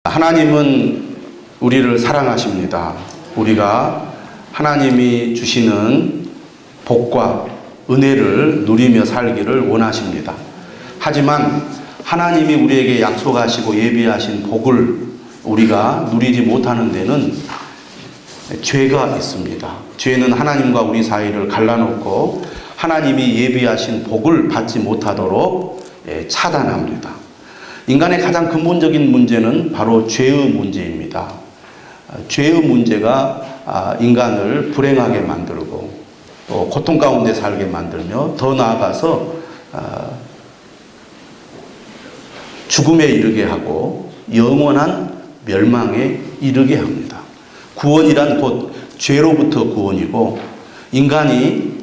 하나님은 우리를 사랑하십니다. 우리가 하나님이 주시는 복과 은혜를 누리며 살기를 원하십니다. 하지만 하나님이 우리에게 약속하시고 예비하신 복을 우리가 누리지 못하는 데는 죄가 있습니다. 죄는 하나님과 우리 사이를 갈라놓고 하나님이 예비하신 복을 받지 못하도록 차단합니다. 인간의 가장 근본적인 문제는 바로 죄의 문제입니다. 죄의 문제가 인간을 불행하게 만들고 또 고통 가운데 살게 만들며 더 나아가서 죽음에 이르게 하고 영원한 멸망에 이르게 합니다. 구원이란 곧 죄로부터 구원이고 인간이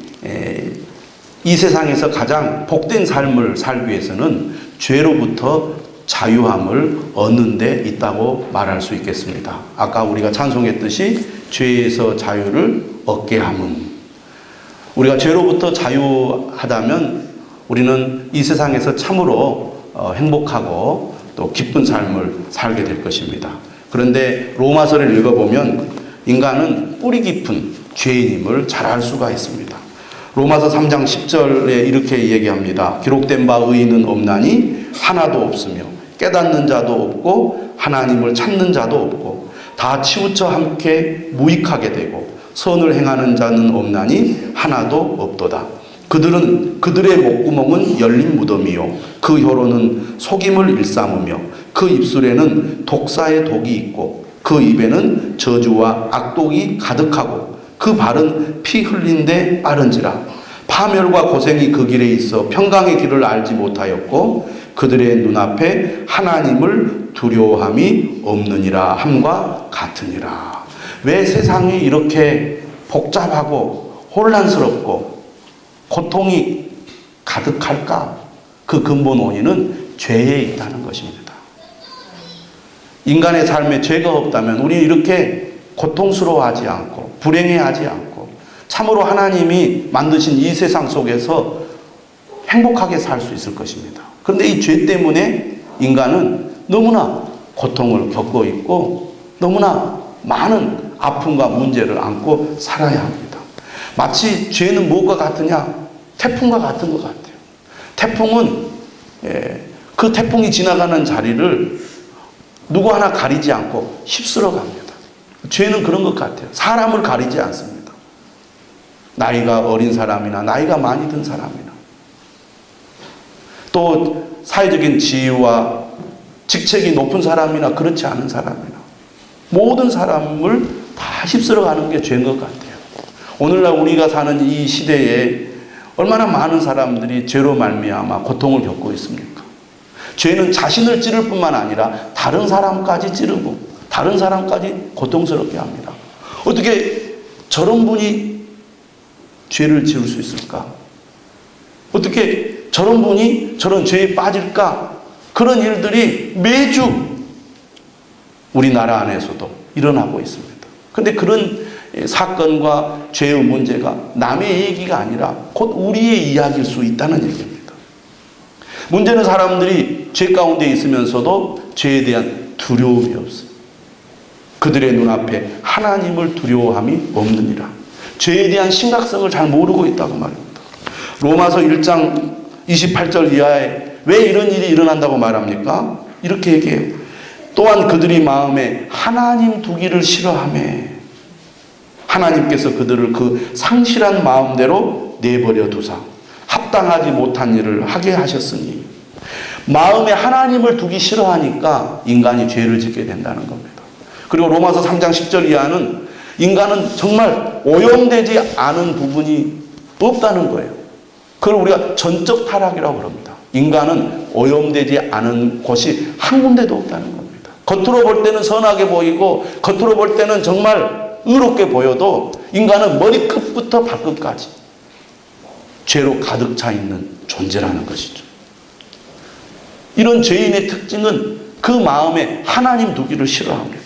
이 세상에서 가장 복된 삶을 살기 위해서는 죄로부터 자유함을 얻는 데 있다고 말할 수 있겠습니다. 아까 우리가 찬송했듯이 죄에서 자유를 얻게 함은, 우리가 죄로부터 자유하다면 우리는 이 세상에서 참으로 행복하고 또 기쁜 삶을 살게 될 것입니다. 그런데 로마서를 읽어보면 인간은 뿌리 깊은 죄인임을 잘 알 수가 있습니다. 로마서 3장 10절에 이렇게 얘기합니다. 기록된 바 의인은 없나니 하나도 없으며 깨닫는 자도 없고 하나님을 찾는 자도 없고 다 치우쳐 함께 무익하게 되고 선을 행하는 자는 없나니 하나도 없도다. 그들의 목구멍은 열린 무덤이요 그 혀로는 속임을 일삼으며 그 입술에는 독사의 독이 있고 그 입에는 저주와 악독이 가득하고 그 발은 피 흘린데 빠른지라. 파멸과 고생이 그 길에 있어 평강의 길을 알지 못하였고 그들의 눈앞에 하나님을 두려워함이 없느니라 함과 같으니라. 왜 세상이 이렇게 복잡하고 혼란스럽고 고통이 가득할까? 그 근본 원인은 죄에 있다는 것입니다. 인간의 삶에 죄가 없다면 우리 이렇게 고통스러워하지 않고 불행해하지 않고 참으로 하나님이 만드신 이 세상 속에서 행복하게 살 수 있을 것입니다. 그런데 이 죄 때문에 인간은 너무나 고통을 겪고 있고 너무나 많은 아픔과 문제를 안고 살아야 합니다. 마치 죄는 무엇과 같으냐? 태풍과 같은 것 같아요. 태풍은 그 태풍이 지나가는 자리를 누구 하나 가리지 않고 휩쓸어 갑니다. 죄는 그런 것 같아요. 사람을 가리지 않습니다. 나이가 어린 사람이나 나이가 많이 든 사람이나 또 사회적인 지위와 직책이 높은 사람이나 그렇지 않은 사람이나 모든 사람을 다 휩쓸어 가는 게 죄인 것 같아요. 오늘날 우리가 사는 이 시대에 얼마나 많은 사람들이 죄로 말미암아 고통을 겪고 있습니까? 죄는 자신을 찌를 뿐만 아니라 다른 사람까지 찌르고 다른 사람까지 고통스럽게 합니다. 어떻게 저런 분이 죄를 지을 수 있을까? 어떻게 저런 분이 저런 죄에 빠질까? 그런 일들이 매주 우리나라 안에서도 일어나고 있습니다. 그런데 그런 사건과 죄의 문제가 남의 얘기가 아니라 곧 우리의 이야기일 수 있다는 얘기입니다. 문제는 사람들이 죄 가운데 있으면서도 죄에 대한 두려움이 없어요. 그들의 눈앞에 하나님을 두려워함이 없느니라. 죄에 대한 심각성을 잘 모르고 있다고 말합니다. 로마서 1장 28절 이하에 왜 이런 일이 일어난다고 말합니까? 이렇게 얘기해요. 또한 그들이 마음에 하나님 두기를 싫어하며 하나님께서 그들을 그 상실한 마음대로 내버려 두사 합당하지 못한 일을 하게 하셨으니 마음에 하나님을 두기 싫어하니까 인간이 죄를 짓게 된다는 겁니다. 그리고 로마서 3장 10절 이하는 인간은 정말 오염되지 않은 부분이 없다는 거예요. 그걸 우리가 전적 타락이라고 그럽니다. 인간은 오염되지 않은 곳이 한 군데도 없다는 겁니다. 겉으로 볼 때는 선하게 보이고 겉으로 볼 때는 정말 의롭게 보여도 인간은 머리끝부터 발끝까지 죄로 가득 차 있는 존재라는 것이죠. 이런 죄인의 특징은 그 마음에 하나님 두기를 싫어합니다.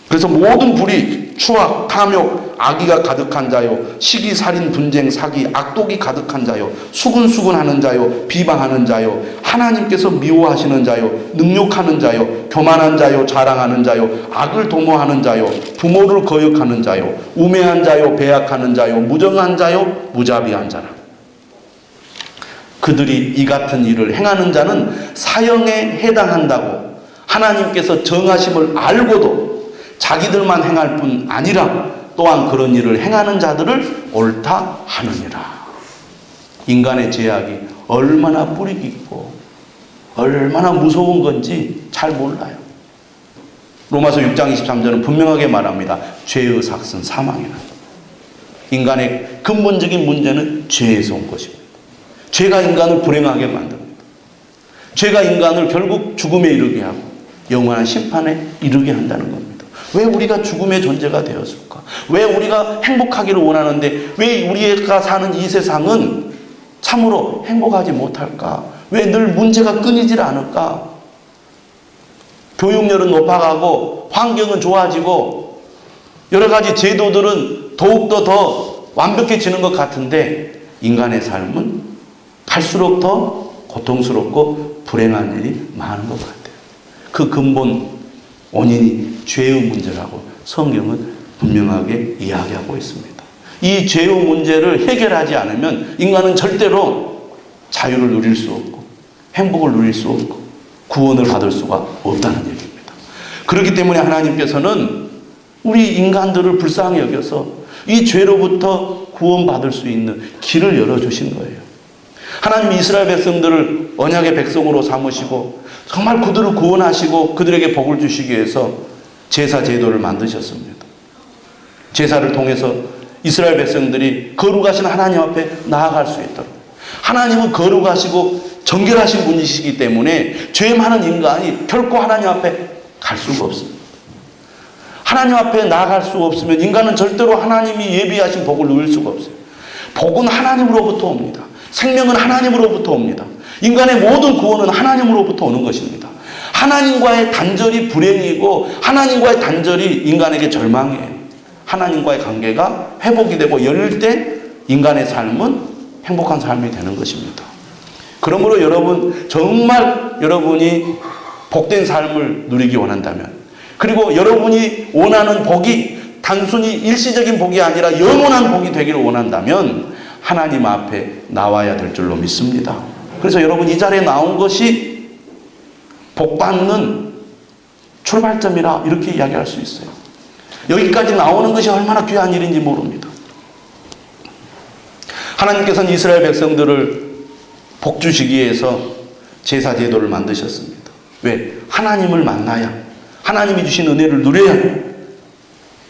그래서 모든 불의, 추악, 탐욕, 악의가 가득한 자요, 시기, 살인, 분쟁, 사기, 악독이 가득한 자요, 수근수근하는 자요, 비방하는 자요, 하나님께서 미워하시는 자요, 능욕하는 자요, 교만한 자요, 자랑하는 자요, 악을 도모하는 자요, 부모를 거역하는 자요, 우매한 자요, 배약하는 자요, 무정한 자요, 무자비한 자라. 그들이 이 같은 일을 행하는 자는 사형에 해당한다고 하나님께서 정하심을 알고도 자기들만 행할 뿐 아니라 또한 그런 일을 행하는 자들을 옳다 하느니라. 인간의 죄악이 얼마나 뿌리 깊고 얼마나 무서운 건지 잘 몰라요. 로마서 6장 23절은 분명하게 말합니다. 죄의 삭은 사망이라. 인간의 근본적인 문제는 죄에서 온 것입니다. 죄가 인간을 불행하게 만듭니다. 죄가 인간을 결국 죽음에 이르게 하고 영원한 심판에 이르게 한다는 겁니다. 왜 우리가 죽음의 존재가 되었을까? 왜 우리가 행복하기를 원하는데 왜 우리가 사는 이 세상은 참으로 행복하지 못할까? 왜 늘 문제가 끊이질 않을까? 교육열은 높아가고 환경은 좋아지고 여러 가지 제도들은 더욱더 더 완벽해지는 것 같은데 인간의 삶은 갈수록 더 고통스럽고 불행한 일이 많은 것 같아요. 그 근본 원인이 죄의 문제라고 성경은 분명하게 이야기하고 있습니다. 이 죄의 문제를 해결하지 않으면 인간은 절대로 자유를 누릴 수 없고 행복을 누릴 수 없고 구원을 받을 수가 없다는 얘기입니다. 그렇기 때문에 하나님께서는 우리 인간들을 불쌍히 여겨서 이 죄로부터 구원받을 수 있는 길을 열어주신 거예요. 하나님이 이스라엘 백성들을 언약의 백성으로 삼으시고 정말 그들을 구원하시고 그들에게 복을 주시기 위해서 제사 제도를 만드셨습니다. 제사를 통해서 이스라엘 백성들이 거룩하신 하나님 앞에 나아갈 수 있도록. 하나님은 거룩하시고 정결하신 분이시기 때문에 죄 많은 인간이 결코 하나님 앞에 갈 수가 없습니다. 하나님 앞에 나아갈 수 없으면 인간은 절대로 하나님이 예비하신 복을 누릴 수가 없어요. 복은 하나님으로부터 옵니다. 생명은 하나님으로부터 옵니다. 인간의 모든 구원은 하나님으로부터 오는 것입니다. 하나님과의 단절이 불행이고 하나님과의 단절이 인간에게 절망이에요. 하나님과의 관계가 회복이 되고 열릴 때 인간의 삶은 행복한 삶이 되는 것입니다. 그러므로 여러분 정말 여러분이 복된 삶을 누리기 원한다면 그리고 여러분이 원하는 복이 단순히 일시적인 복이 아니라 영원한 복이 되기를 원한다면 하나님 앞에 나와야 될 줄로 믿습니다. 그래서 여러분 이 자리에 나온 것이 복받는 출발점이라 이렇게 이야기할 수 있어요. 여기까지 나오는 것이 얼마나 귀한 일인지 모릅니다. 하나님께서는 이스라엘 백성들을 복 주시기 위해서 제사 제도를 만드셨습니다. 왜? 하나님을 만나야 하나님이 주신 은혜를 누려야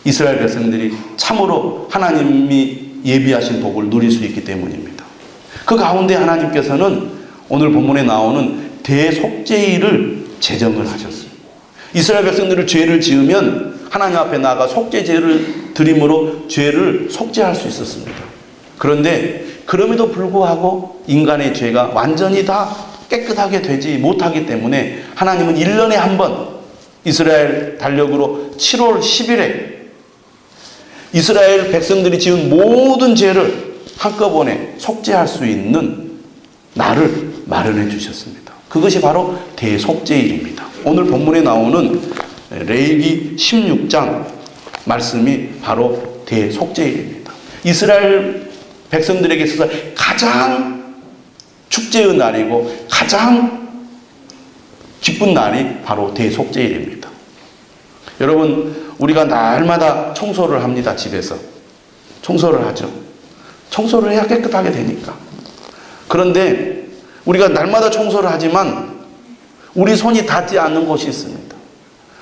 이스라엘 백성들이 참으로 하나님이 예비하신 복을 누릴 수 있기 때문입니다. 그 가운데 하나님께서는 오늘 본문에 나오는 대속죄일을 제정을 하셨어요. 이스라엘 백성들이 죄를 지으면 하나님 앞에 나아가 속죄제를 드림으로 죄를 속죄할 수 있었습니다. 그런데 그럼에도 불구하고 인간의 죄가 완전히 다 깨끗하게 되지 못하기 때문에 하나님은 1년에 한 번 이스라엘 달력으로 7월 10일에 이스라엘 백성들이 지은 모든 죄를 한꺼번에 속죄할 수 있는 날을 마련해 주셨습니다. 그것이 바로 대속죄일입니다. 오늘 본문에 나오는 레위기 16장 말씀이 바로 대속죄일입니다. 이스라엘 백성들에게 있어서 가장 축제의 날이고 가장 기쁜 날이 바로 대속죄일입니다. 여러분 우리가 날마다 청소를 합니다. 집에서 청소를 하죠. 청소를 해야 깨끗하게 되니까. 그런데 우리가 날마다 청소를 하지만 우리 손이 닿지 않는 곳이 있습니다.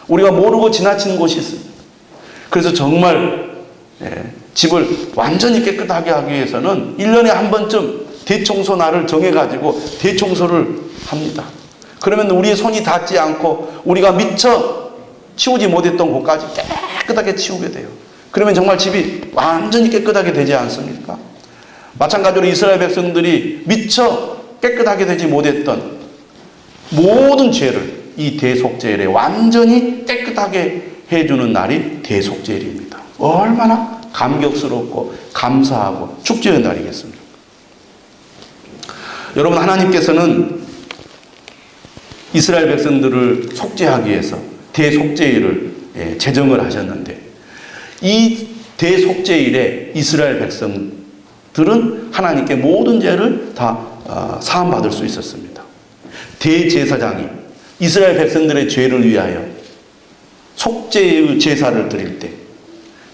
우리가 모르고 지나치는 곳이 있습니다. 그래서 정말 집을 완전히 깨끗하게 하기 위해서는 1년에 한 번쯤 대청소 날을 정해가지고 대청소를 합니다. 그러면 우리의 손이 닿지 않고 우리가 미처 치우지 못했던 곳까지 깨끗하게 치우게 돼요. 그러면 정말 집이 완전히 깨끗하게 되지 않습니까? 마찬가지로 이스라엘 백성들이 미처 깨끗하게 되지 못했던 모든 죄를 이 대속죄일에 완전히 깨끗하게 깨끗하게 해주는 날이 대속죄일입니다. 얼마나 감격스럽고 감사하고 축제의 날이겠습니까? 여러분, 하나님께서는 이스라엘 백성들을 속죄하기 위해서 대속죄일을 제정을 하셨는데, 이 대속죄일에 이스라엘 백성들은 하나님께 모든 죄를 다 사함받을 수 있었습니다. 대제사장이 이스라엘 백성들의 죄를 위하여 속죄의 제사를 드릴 때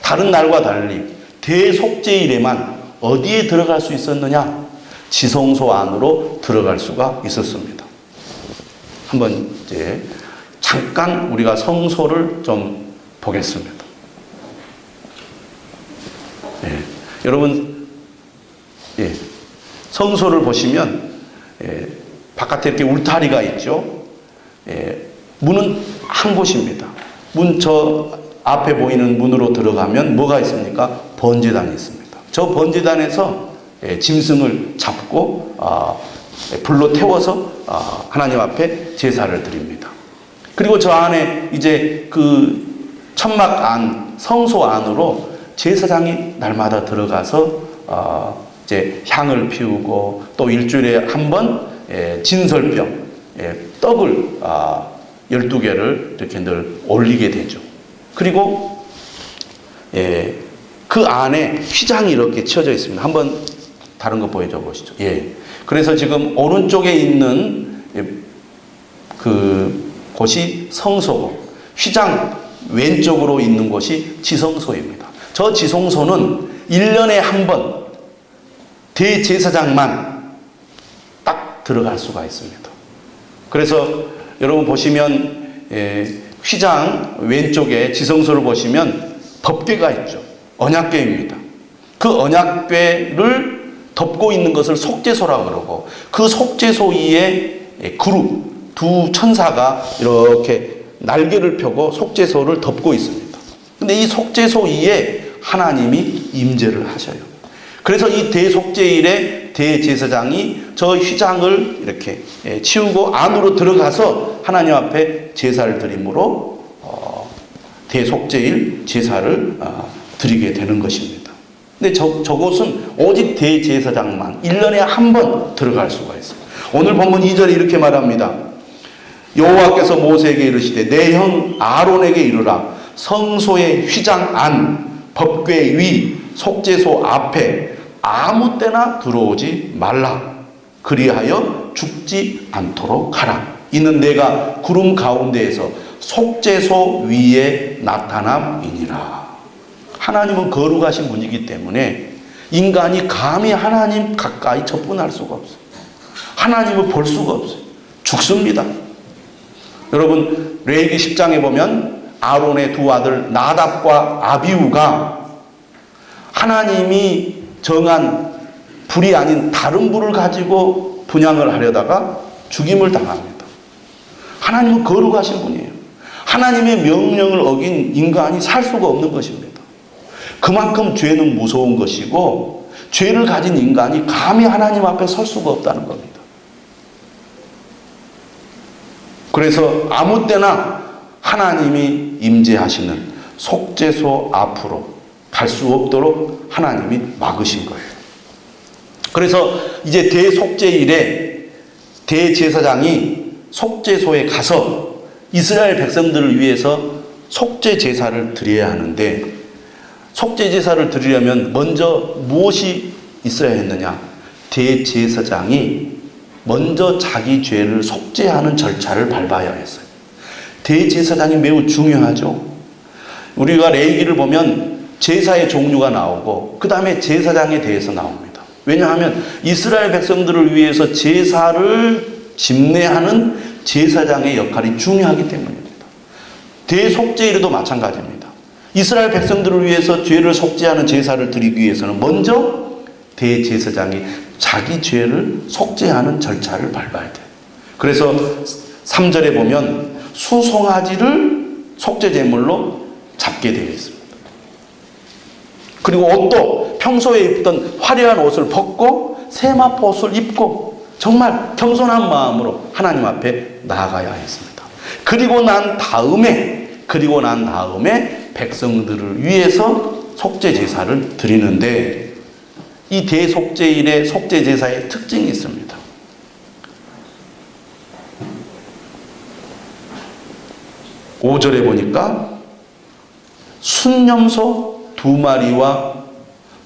다른 날과 달리 대속죄일에만 어디에 들어갈 수 있었느냐? 지성소 안으로 들어갈 수가 있었습니다. 한번 이제 잠깐 우리가 성소를 좀 보겠습니다. 여러분, 성소를 보시면 바깥에 이렇게 울타리가 있죠. 문은 한 곳입니다. 문 저 앞에 보이는 문으로 들어가면 뭐가 있습니까? 번제단이 있습니다. 저 번제단에서 짐승을 잡고 불로 태워서 하나님 앞에 제사를 드립니다. 그리고 저 안에 이제 그 천막 안, 성소 안으로 제사장이 날마다 들어가서 이제 향을 피우고 또 일주일에 한 번 진설병, 떡을 12개를 이렇게 늘 올리게 되죠. 그리고 그 안에 휘장이 이렇게 치어져 있습니다. 한번 다른 거 보여줘 보시죠. 그래서 지금 오른쪽에 있는 그 곳이 성소고, 휘장 왼쪽으로 있는 곳이 지성소입니다. 저 지성소는 1년에 한 번 대제사장만 딱 들어갈 수가 있습니다. 그래서 여러분 보시면 휘장 왼쪽에 지성소를 보시면 법궤가 있죠. 언약궤입니다. 그 언약궤를 덮고 있는 것을 속죄소라고 그러고, 그 속죄소 위에 그룹 두 천사가 이렇게 날개를 펴고 속죄소를 덮고 있습니다. 근데 이 속죄소 위에 하나님이 임재를 하셔요. 그래서 이 대속죄일에 대제사장이 저 휘장을 이렇게 치우고 안으로 들어가서 하나님 앞에 제사를 드림으로 대속죄일 제사를 드리게 되는 것입니다. 근데 저곳은 오직 대제사장만 1년에 한 번 들어갈 수가 있어요. 오늘 본문 2절에 이렇게 말합니다. 여호와께서 모세에게 이르시되 내 형 아론에게 이르라. 성소의 휘장 안, 법궤 위, 속죄소 앞에 아무 때나 들어오지 말라. 그리하여 죽지 않도록 하라. 이는 내가 구름 가운데에서 속죄소 위에 나타남이니라. 하나님은 거룩하신 분이기 때문에 인간이 감히 하나님 가까이 접근할 수가 없어요. 하나님을 볼 수가 없어요. 죽습니다. 여러분, 레위기 10장에 보면 아론의 두 아들 나답과 아비후가 하나님이 정한 불이 아닌 다른 불을 가지고 분향을 하려다가 죽임을 당합니다. 하나님은 거룩하신 분이에요. 하나님의 명령을 어긴 인간이 살 수가 없는 것입니다. 그만큼 죄는 무서운 것이고, 죄를 가진 인간이 감히 하나님 앞에 설 수가 없다는 겁니다. 그래서 아무 때나 하나님이 임재하시는 속죄소 앞으로 갈 수 없도록 하나님이 막으신 거예요. 그래서 이제 대속죄일에 대제사장이 속죄소에 가서 이스라엘 백성들을 위해서 속죄 제사를 드려야 하는데, 속죄 제사를 드리려면 먼저 무엇이 있어야 했느냐? 대제사장이 먼저 자기 죄를 속죄하는 절차를 밟아야 했어요. 대제사장이 매우 중요하죠. 우리가 레위기를 보면 제사의 종류가 나오고 그 다음에 제사장에 대해서 나옵니다. 왜냐하면 이스라엘 백성들을 위해서 제사를 집례하는 제사장의 역할이 중요하기 때문입니다. 대속죄일에도 마찬가지입니다. 이스라엘 백성들을 위해서 죄를 속죄하는 제사를 드리기 위해서는 먼저 대제사장이 자기 죄를 속죄하는 절차를 밟아야 돼요. 그래서 3절에 보면 수송아지를 속죄제물로 잡게 되어 있습니다. 그리고 옷도 평소에 입던 화려한 옷을 벗고 세마포 옷을 입고 정말 겸손한 마음으로 하나님 앞에 나아가야 했습니다. 그리고 난 다음에 그리고 난 다음에 백성들을 위해서 속죄 제사를 드리는데, 이 대속죄일의 속죄 제사의 특징이 있습니다. 5절에 보니까 순염소 2마리와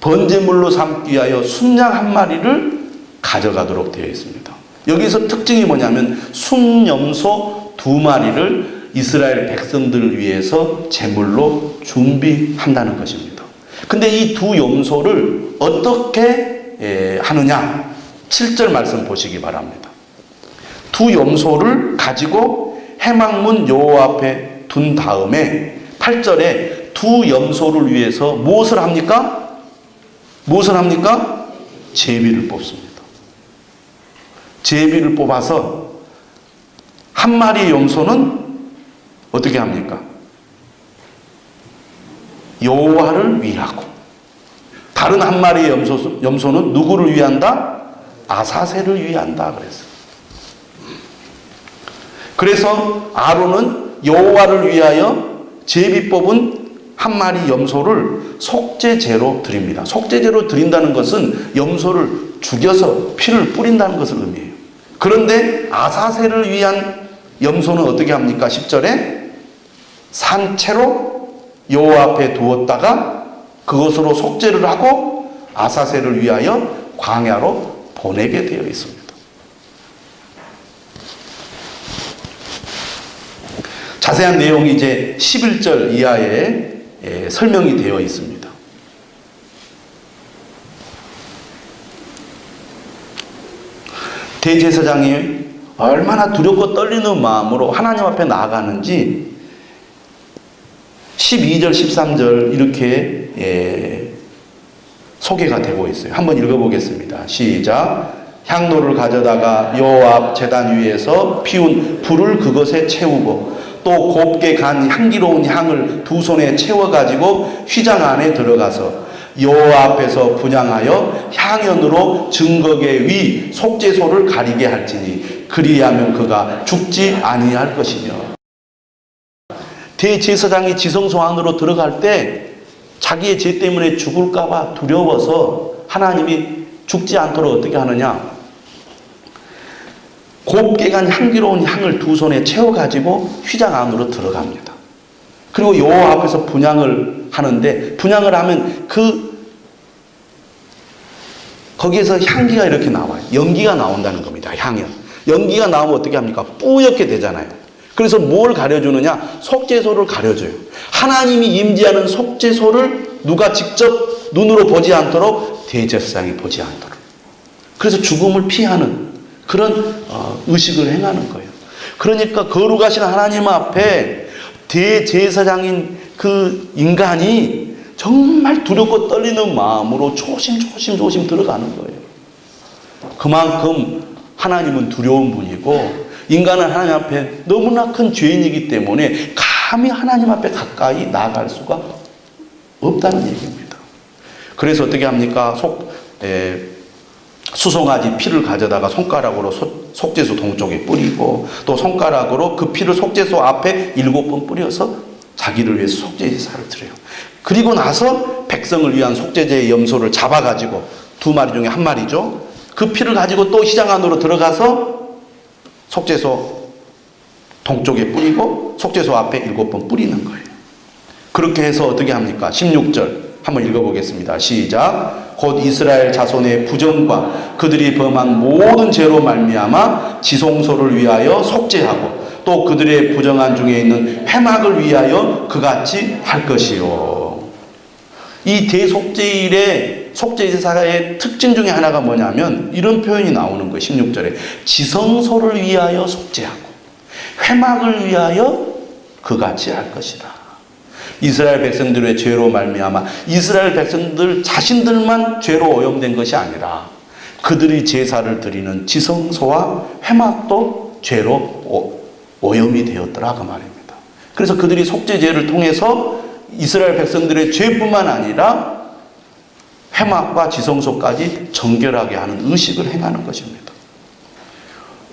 번제물로 삼기 위하여 순양 1마리를 가져가도록 되어 있습니다. 여기서 특징이 뭐냐면 순염소 2마리를 이스라엘 백성들을 위해서 제물로 준비한다는 것입니다. 근데 이 두 염소를 어떻게 하느냐? 7절 말씀 보시기 바랍니다. 두 염소를 가지고 회막문 여호와 앞에 둔 다음에 8절에 두 염소를 위해서 무엇을 합니까? 무엇을 합니까? 제비를 뽑습니다. 제비를 뽑아서 한 마리의 염소는 어떻게 합니까? 여호와를 위하고, 다른 한 마리의 염소는 누구를 위한다? 아사셀을 위한다 그랬어요. 그래서 아론은 여호와를 위하여 제비 뽑은 한 마리 염소를 속죄제로 드립니다. 속죄제로 드린다는 것은 염소를 죽여서 피를 뿌린다는 것을 의미해요. 그런데 아사셀을 위한 염소는 어떻게 합니까? 10절에 산채로 여호와 앞에 두었다가 그것으로 속죄를 하고 아사셀을 위하여 광야로 보내게 되어 있습니다. 자세한 내용이 이제 11절 이하에 설명이 되어 있습니다. 대제사장이 얼마나 두렵고 떨리는 마음으로 하나님 앞에 나아가는지 12절, 13절 이렇게 소개가 되고 있어요. 한번 읽어보겠습니다. 시작. 향로를 가져다가 여호와 앞 제단 위에서 피운 불을 그것에 채우고 또 곱게 간 향기로운 향을 두 손에 채워가지고 휘장 안에 들어가서 여호와 앞에서 분향하여 향연으로 증거계 위 속죄소를 가리게 할지니 그리하면 그가 죽지 아니할 것이며. 대제사장이 지성소 안으로 들어갈 때 자기의 죄 때문에 죽을까봐 두려워서 하나님이 죽지 않도록 어떻게 하느냐? 곱게 간 향기로운 향을 두 손에 채워가지고 휘장 안으로 들어갑니다. 그리고 여호와 앞에서 분향을 하는데, 분향을 하면 거기에서 향기가 이렇게 나와요. 연기가 나온다는 겁니다. 향연. 연기가 나오면 어떻게 합니까? 뿌옇게 되잖아요. 그래서 뭘 가려주느냐? 속죄소를 가려줘요. 하나님이 임재하는 속죄소를 누가 직접 눈으로 보지 않도록 대제사장이 보지 않도록. 그래서 죽음을 피하는 그런 의식을 행하는 거예요. 그러니까 거룩하신 하나님 앞에 대제사장인 그 인간이 정말 두렵고 떨리는 마음으로 조심 들어가는 거예요. 그만큼 하나님은 두려운 분이고 인간은 하나님 앞에 너무나 큰 죄인이기 때문에 감히 하나님 앞에 가까이 나아갈 수가 없다는 얘기입니다. 그래서 어떻게 합니까? 수송아지 피를 가져다가 손가락으로 속죄소 동쪽에 뿌리고 또 손가락으로 그 피를 속죄소 앞에 7번 뿌려서 자기를 위해서 속죄 제사를 드려요. 그리고 나서 백성을 위한 속죄제의 염소를 잡아가지고 2마리 중에 1마리죠. 그 피를 가지고 또 시장 안으로 들어가서 속죄소 동쪽에 뿌리고 속죄소 앞에 7번 뿌리는 거예요. 그렇게 해서 어떻게 합니까? 16절 한번 읽어보겠습니다. 시작. 곧 이스라엘 자손의 부정과 그들이 범한 모든 죄로 말미암아 지성소를 위하여 속죄하고 또 그들의 부정한 중에 있는 회막을 위하여 그같이 할 것이요. 이 대속죄일의 속죄제사의 특징 중에 하나가 뭐냐면 이런 표현이 나오는 거예요. 16절에 지성소를 위하여 속죄하고 회막을 위하여 그같이 할 것이다. 이스라엘 백성들의 죄로 말미암아 이스라엘 백성들 자신들만 죄로 오염된 것이 아니라 그들이 제사를 드리는 지성소와 회막도 죄로 오염이 되었더라 그 말입니다. 그래서 그들이 속죄제를 통해서 이스라엘 백성들의 죄뿐만 아니라 회막과 지성소까지 정결하게 하는 의식을 행하는 것입니다.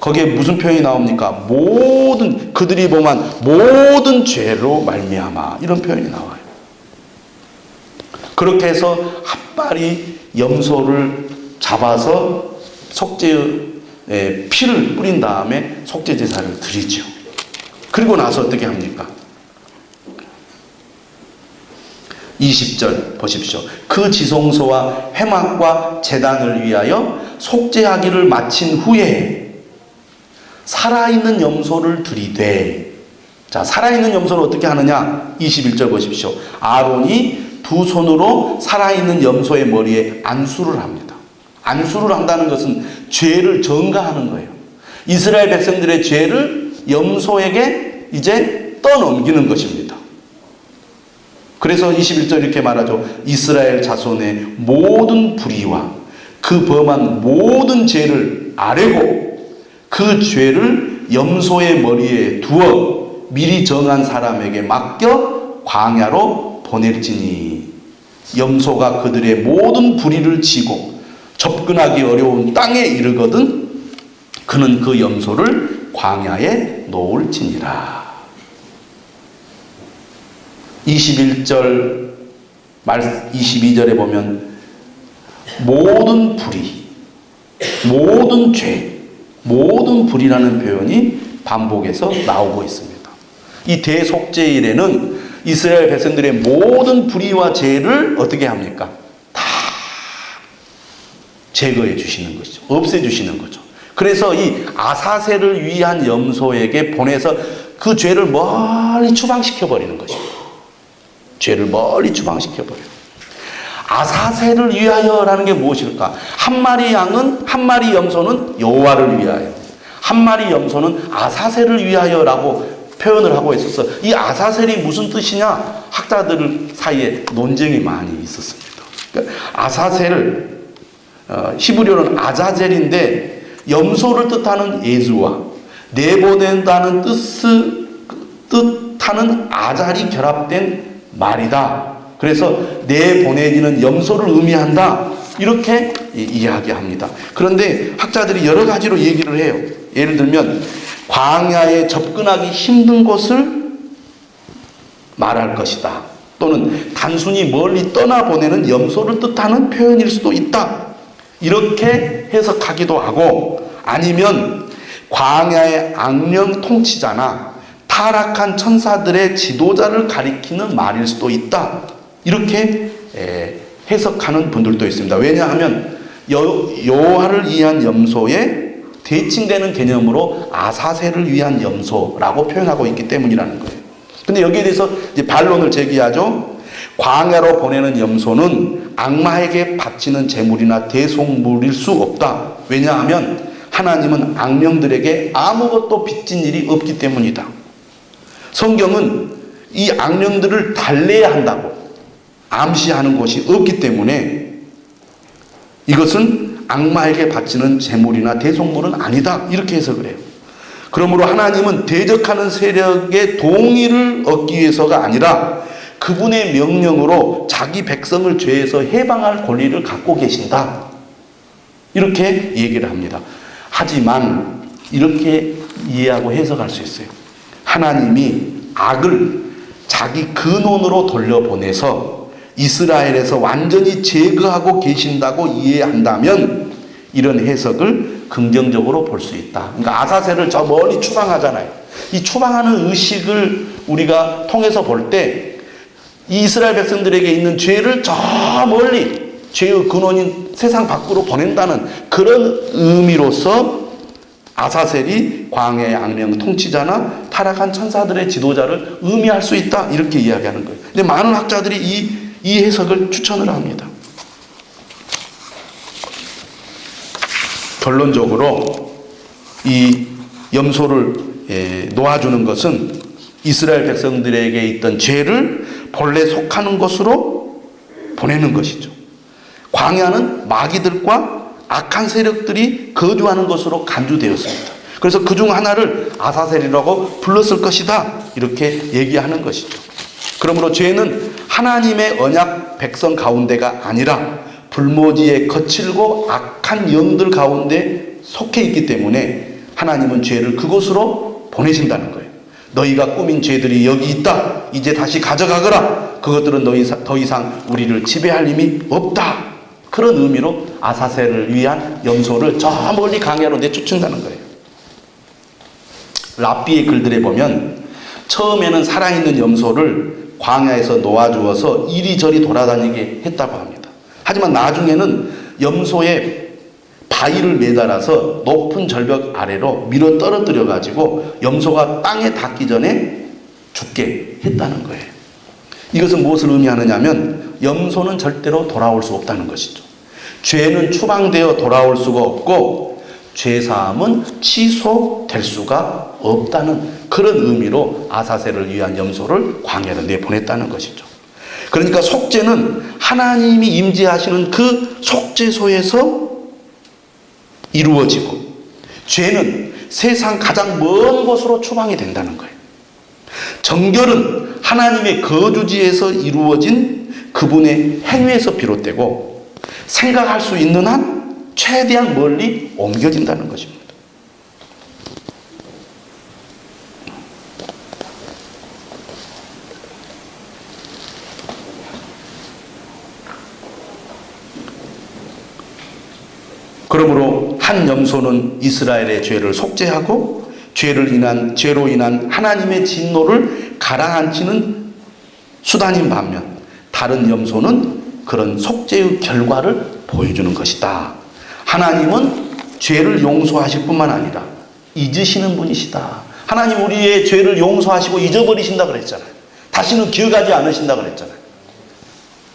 거기에 무슨 표현이 나옵니까? 모든 그들이 범한 모든 죄로 말미암아 이런 표현이 나와요. 그렇게 해서 한 마리 염소를 잡아서 속죄의 피를 뿌린 다음에 속죄 제사를 드리죠. 그리고 나서 어떻게 합니까? 20절 보십시오. 그 지성소와 회막과 제단을 위하여 속죄하기를 마친 후에 살아있는 염소를 드리되, 자, 살아있는 염소를 어떻게 하느냐? 21절 보십시오. 아론이 두 손으로 살아있는 염소의 머리에 안수를 합니다. 안수를 한다는 것은 죄를 전가하는 거예요. 이스라엘 백성들의 죄를 염소에게 이제 떠넘기는 것입니다. 그래서 21절 이렇게 말하죠. 이스라엘 자손의 모든 불의와 그 범한 모든 죄를 아뢰고 그 죄를 염소의 머리에 두어 미리 정한 사람에게 맡겨 광야로 보낼지니 염소가 그들의 모든 불의를 지고 접근하기 어려운 땅에 이르거든 그는 그 염소를 광야에 놓을지니라. 21절 말 22절에 보면 모든 불의, 모든 죄, 모든 불의라는 표현이 반복해서 나오고 있습니다. 이 대속죄일에는 이스라엘 백성들의 모든 불의와 죄를 어떻게 합니까? 다 제거해 주시는 것이죠. 없애 주시는 거죠. 그래서 이 아사셀을 위한 염소에게 보내서 그 죄를 멀리 추방시켜 버리는 것입니다. 죄를 멀리 추방시켜버려요. 아사셀을 위하여라는 게 무엇일까? 한 마리 양은, 한 마리 염소는 여호와를 위하여, 한 마리 염소는 아사셀을 위하여라고 표현을 하고 있었어. 이 아사셀이 무슨 뜻이냐? 학자들 사이에 논쟁이 많이 있었습니다. 그러니까 아사셀, 히브리어는 아자젤인데 염소를 뜻하는 예수와 내보낸다는 뜻하는 아잘이 결합된 말이다. 그래서 내보내지는 염소를 의미한다. 이렇게 이야기합니다. 그런데 학자들이 여러 가지로 얘기를 해요. 예를 들면 광야에 접근하기 힘든 곳을 말할 것이다. 또는 단순히 멀리 떠나보내는 염소를 뜻하는 표현일 수도 있다. 이렇게 해석하기도 하고, 아니면 광야의 악령 통치자나 타락한 천사들의 지도자를 가리키는 말일 수도 있다. 이렇게 해석하는 분들도 있습니다. 왜냐하면 여호와를 위한 염소에 대칭되는 개념으로 아사셀을 위한 염소라고 표현하고 있기 때문이라는 거예요. 근데 여기에 대해서 이제 반론을 제기하죠. 광야로 보내는 염소는 악마에게 바치는 제물이나 대속물일 수 없다. 왜냐하면 하나님은 악령들에게 아무것도 빚진 일이 없기 때문이다. 성경은 이 악령들을 달래야 한다고 암시하는 것이 없기 때문에 이것은 악마에게 바치는 제물이나 대속물은 아니다. 이렇게 해석을 해요. 그러므로 하나님은 대적하는 세력의 동의를 얻기 위해서가 아니라 그분의 명령으로 자기 백성을 죄에서 해방할 권리를 갖고 계신다. 이렇게 얘기를 합니다. 하지만 이렇게 이해하고 해석할 수 있어요. 하나님이 악을 자기 근원으로 돌려보내서 이스라엘에서 완전히 제거하고 계신다고 이해한다면 이런 해석을 긍정적으로 볼 수 있다. 그러니까 아사셀을 저 멀리 추방하잖아요. 이 추방하는 의식을 우리가 통해서 볼 때 이스라엘 백성들에게 있는 죄를 저 멀리 죄의 근원인 세상 밖으로 보낸다는 그런 의미로서 아사셀이 광야의 악령 통치자나 타락한 천사들의 지도자를 의미할 수 있다. 이렇게 이야기하는 거예요. 근데 많은 학자들이 이 해석을 추천을 합니다. 결론적으로 이 염소를 놓아주는 것은 이스라엘 백성들에게 있던 죄를 본래 속하는 것으로 보내는 것이죠. 광야는 마귀들과 악한 세력들이 거주하는 것으로 간주되었습니다. 그래서 그중 하나를 아사셀이라고 불렀을 것이다. 이렇게 얘기하는 것이죠. 그러므로 죄는 하나님의 언약 백성 가운데가 아니라 불모지의 거칠고 악한 영들 가운데 속해 있기 때문에 하나님은 죄를 그곳으로 보내신다는 거예요. 너희가 꾸민 죄들이 여기 있다. 이제 다시 가져가거라. 그것들은 더 이상 우리를 지배할 힘이 없다. 그런 의미로 아사셀을 위한 염소를 저 멀리 광야로 내쫓는다는 거예요. 랍비의 글들에 보면 처음에는 살아있는 염소를 광야에서 놓아주어서 이리저리 돌아다니게 했다고 합니다. 하지만 나중에는 염소의 바위를 매달아서 높은 절벽 아래로 밀어 떨어뜨려 가지고 염소가 땅에 닿기 전에 죽게 했다는 거예요. 이것은 무엇을 의미하느냐면 염소는 절대로 돌아올 수 없다는 것이죠. 죄는 추방되어 돌아올 수가 없고 죄사함은 취소될 수가 없다는 그런 의미로 아사셀을 위한 염소를 광야로 내보냈다는 것이죠. 그러니까 속죄는 하나님이 임재하시는 그 속죄소에서 이루어지고 죄는 세상 가장 먼 곳으로 추방이 된다는 거예요. 정결은 하나님의 거주지에서 이루어진 그분의 행위에서 비롯되고 생각할 수 있는 한 최대한 멀리 옮겨진다는 것입니다. 그러므로 한 염소는 이스라엘의 죄를 속죄하고 죄로 인한 하나님의 진노를 가라앉히는 수단인 반면 다른 염소는 그런 속죄의 결과를 보여주는 것이다. 하나님은 죄를 용서하실 뿐만 아니라 잊으시는 분이시다. 하나님 우리의 죄를 용서하시고 잊어버리신다 그랬잖아요. 다시는 기억하지 않으신다 그랬잖아요.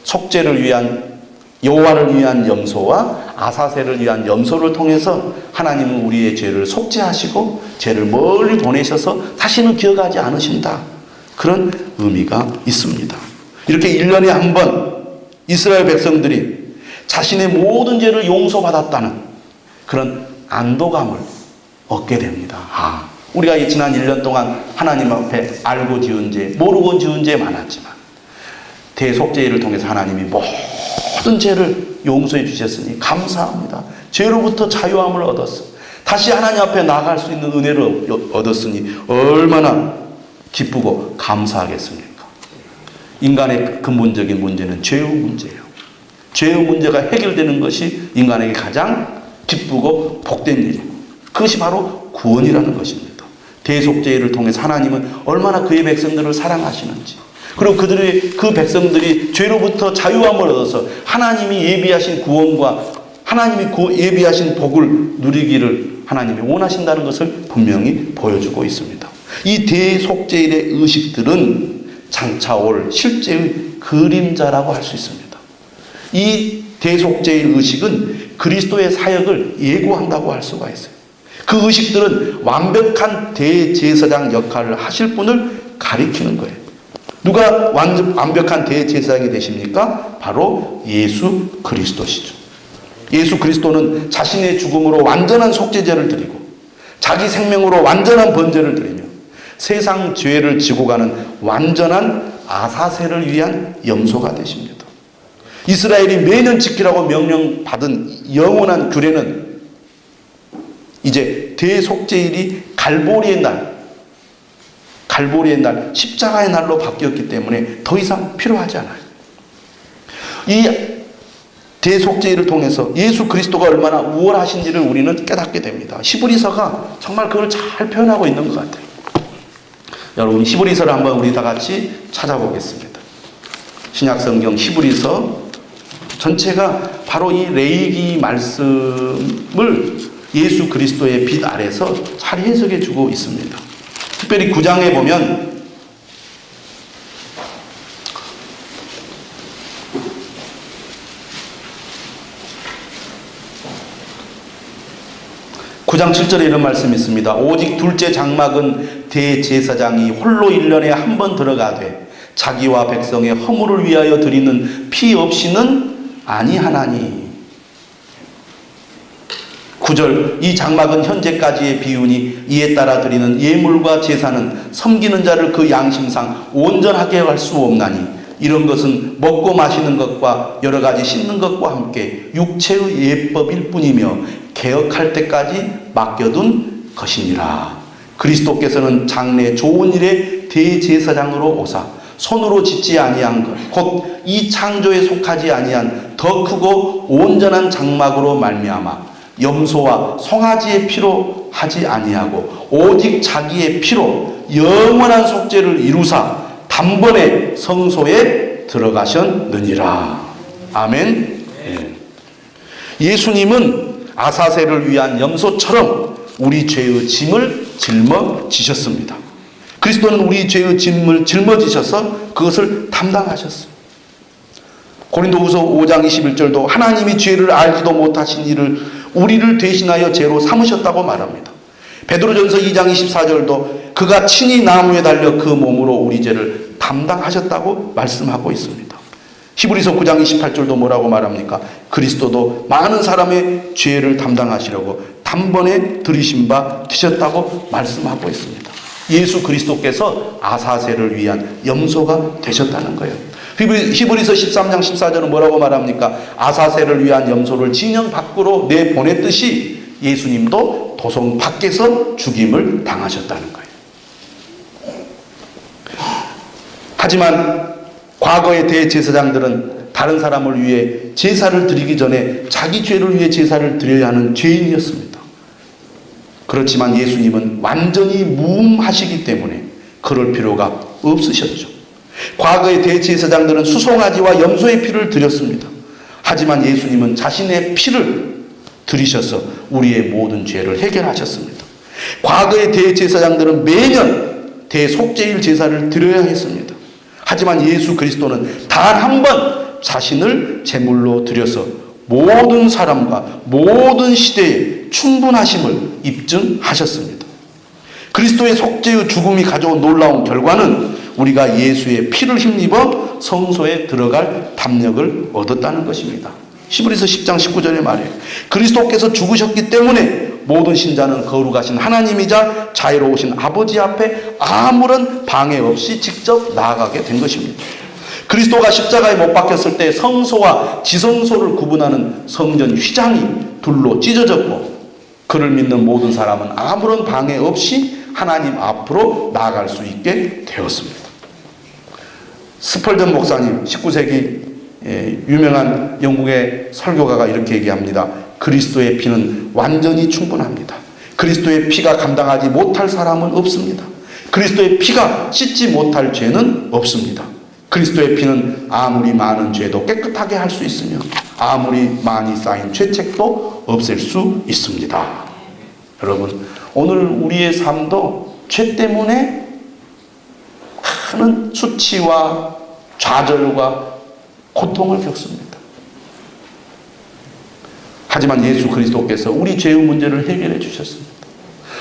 속죄를 위한 여호와를 위한 염소와 아사셀을 위한 염소를 통해서 하나님은 우리의 죄를 속죄하시고 죄를 멀리 보내셔서 다시는 기억하지 않으신다. 그런 의미가 있습니다. 이렇게 1년에 한 번 이스라엘 백성들이 자신의 모든 죄를 용서받았다는 그런 안도감을 얻게 됩니다. 우리가 이 지난 1년 동안 하나님 앞에 알고 지은 죄, 모르고 지은 죄 많았지만 대속죄를 통해서 하나님이 모든 죄를 용서해 주셨으니 감사합니다. 죄로부터 자유함을 얻었어. 다시 하나님 앞에 나아갈 수 있는 은혜를 얻었으니 얼마나 기쁘고 감사하겠습니까? 인간의 근본적인 문제는 죄의 문제예요. 죄의 문제가 해결되는 것이 인간에게 가장 기쁘고 복된 일이고 그것이 바로 구원이라는 것입니다. 대속죄를 통해서 하나님은 얼마나 그의 백성들을 사랑하시는지 그리고 그 백성들이 죄로부터 자유함을 얻어서 하나님이 예비하신 구원과 하나님이 예비하신 복을 누리기를 하나님이 원하신다는 것을 분명히 보여주고 있습니다. 이 대속죄의 의식들은 장차올 실제의 그림자라고 할 수 있습니다. 이 대속죄의 의식은 그리스도의 사역을 예고한다고 할 수가 있어요. 그 의식들은 완벽한 대제사장 역할을 하실 분을 가리키는 거예요. 누가 완벽한 대제사장이 되십니까? 바로 예수 그리스도시죠. 예수 그리스도는 자신의 죽음으로 완전한 속죄제를 드리고 자기 생명으로 완전한 번제를 드리며 세상 죄를 지고 가는 완전한 아사셀을 위한 염소가 되십니다. 이스라엘이 매년 지키라고 명령받은 영원한 규례는 이제 대속죄일이 갈보리의 날, 십자가의 날로 바뀌었기 때문에 더 이상 필요하지 않아요. 이 대속죄를 통해서 예수 그리스도가 얼마나 우월하신지를 우리는 깨닫게 됩니다. 히브리서가 정말 그걸 잘 표현하고 있는 것 같아요. 여러분 히브리서를 한번 우리 다 같이 찾아보겠습니다. 신약성경 히브리서 전체가 바로 이 레위기 말씀을 예수 그리스도의 빛 아래서 잘 해석해 주고 있습니다. 특별히 9장에 보면 (9장 7절에) 이런 말씀이 있습니다. 오직 둘째 장막은 대제사장이 홀로 1년에 한 번 들어가되 자기와 백성의 허물을 위하여 드리는 피 없이는 아니하나니. 9절 이 장막은 현재까지의 비유니 이에 따라 드리는 예물과 제사는 섬기는 자를 그 양심상 온전하게 할 수 없나니 이런 것은 먹고 마시는 것과 여러 가지 씻는 것과 함께 육체의 예법일 뿐이며 개혁할 때까지 맡겨둔 것이니라. 그리스도께서는 장래 좋은 일의 대제사장으로 오사 손으로 짓지 아니한 것 곧 이 창조에 속하지 아니한 더 크고 온전한 장막으로 말미암아 염소와 송아지의 피로 하지 아니하고 오직 자기의 피로 영원한 속죄를 이루사 단번에 성소에 들어가셨느니라. 아멘. 예수님은 아사셀을 위한 염소처럼 우리 죄의 짐을 짊어지셨습니다. 그리스도는 우리 죄의 짐을 짊어지셔서 그것을 담당하셨습니다. 고린도후서 5장 21절도 하나님이 죄를 알지도 못하신 이를 우리를 대신하여 죄로 삼으셨다고 말합니다. 베드로전서 2장 24절도 그가 친히 나무에 달려 그 몸으로 우리 죄를 담당하셨다고 말씀하고 있습니다. 히브리서 9장 28절도 뭐라고 말합니까? 그리스도도 많은 사람의 죄를 담당하시려고 단번에 들이신 바 되셨다고 말씀하고 있습니다. 예수 그리스도께서 아사셀을 위한 염소가 되셨다는 거예요. 히브리서 13장 14절은 뭐라고 말합니까? 아사셀을 위한 염소를 진영 밖으로 내보냈듯이 예수님도 도성 밖에서 죽임을 당하셨다는 거예요. 하지만 과거의 대제사장들은 다른 사람을 위해 제사를 드리기 전에 자기 죄를 위해 제사를 드려야 하는 죄인이었습니다. 그렇지만 예수님은 완전히 무음하시기 때문에 그럴 필요가 없으셨죠. 과거의 대제사장들은 수송아지와 염소의 피를 드렸습니다. 하지만 예수님은 자신의 피를 드리셔서 우리의 모든 죄를 해결하셨습니다. 과거의 대제사장들은 매년 대속죄일 제사를 드려야 했습니다. 하지만 예수 그리스도는 단 한 번 자신을 제물로 드려서 모든 사람과 모든 시대에 충분하심을 입증하셨습니다. 그리스도의 속죄의 죽음이 가져온 놀라운 결과는 우리가 예수의 피를 힘입어 성소에 들어갈 담력을 얻었다는 것입니다. 히브리서 10장 19절의 말이에요. 그리스도께서 죽으셨기 때문에 모든 신자는 거룩하신 하나님이자 자유로우신 아버지 앞에 아무런 방해 없이 직접 나아가게 된 것입니다. 그리스도가 십자가에 못 박혔을 때 성소와 지성소를 구분하는 성전 휘장이 둘로 찢어졌고 그를 믿는 모든 사람은 아무런 방해 없이 하나님 앞으로 나아갈 수 있게 되었습니다. 스펄전 목사님 19세기 유명한 영국의 설교가가 이렇게 얘기합니다. 그리스도의 피는 완전히 충분합니다. 그리스도의 피가 감당하지 못할 사람은 없습니다. 그리스도의 피가 씻지 못할 죄는 없습니다. 그리스도의 피는 아무리 많은 죄도 깨끗하게 할 수 있으며 아무리 많이 쌓인 죄책도 없앨 수 있습니다. 여러분, 오늘 우리의 삶도 죄 때문에 많은 수치와 좌절과 고통을 겪습니다. 하지만 예수 그리스도께서 우리 죄의 문제를 해결해 주셨습니다.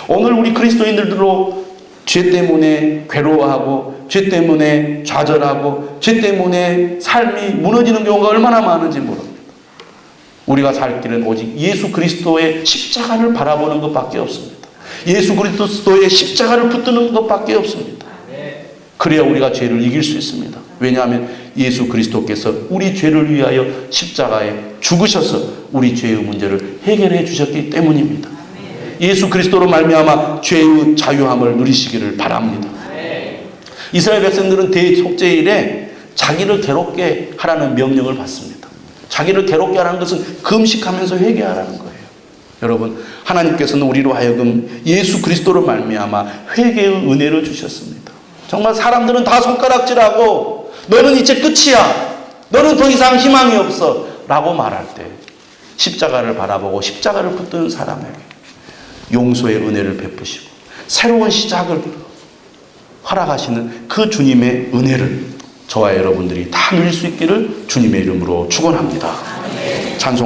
오늘 우리 그리스도인들로 죄 때문에 괴로워하고 죄 때문에 좌절하고 죄 때문에 삶이 무너지는 경우가 얼마나 많은지 모릅니다. 우리가 살 길은 오직 예수 그리스도의 십자가를 바라보는 것밖에 없습니다. 예수 그리스도의 십자가를 붙드는 것밖에 없습니다. 그래야 우리가 죄를 이길 수 있습니다. 왜냐하면 예수 그리스도께서 우리 죄를 위하여 십자가에 죽으셔서 우리 죄의 문제를 해결해 주셨기 때문입니다. 예수 그리스도로 말미암아 죄의 자유함을 누리시기를 바랍니다. 이스라엘 백성들은 대속죄일에 자기를 괴롭게 하라는 명령을 받습니다. 자기를 괴롭게 하라는 것은 금식하면서 회개하라는 거예요. 여러분, 하나님께서는 우리로 하여금 예수 그리스도로 말미암아 회개의 은혜를 주셨습니다. 정말 사람들은 다 손가락질하고 너는 이제 끝이야, 너는 더 이상 희망이 없어 라고 말할 때 십자가를 바라보고 십자가를 붙드는 사람에게 용서의 은혜를 베푸시고 새로운 시작을 허락하시는 그 주님의 은혜를 저와 여러분들이 다 누릴 수 있기를 주님의 이름으로 축원합니다. 찬송.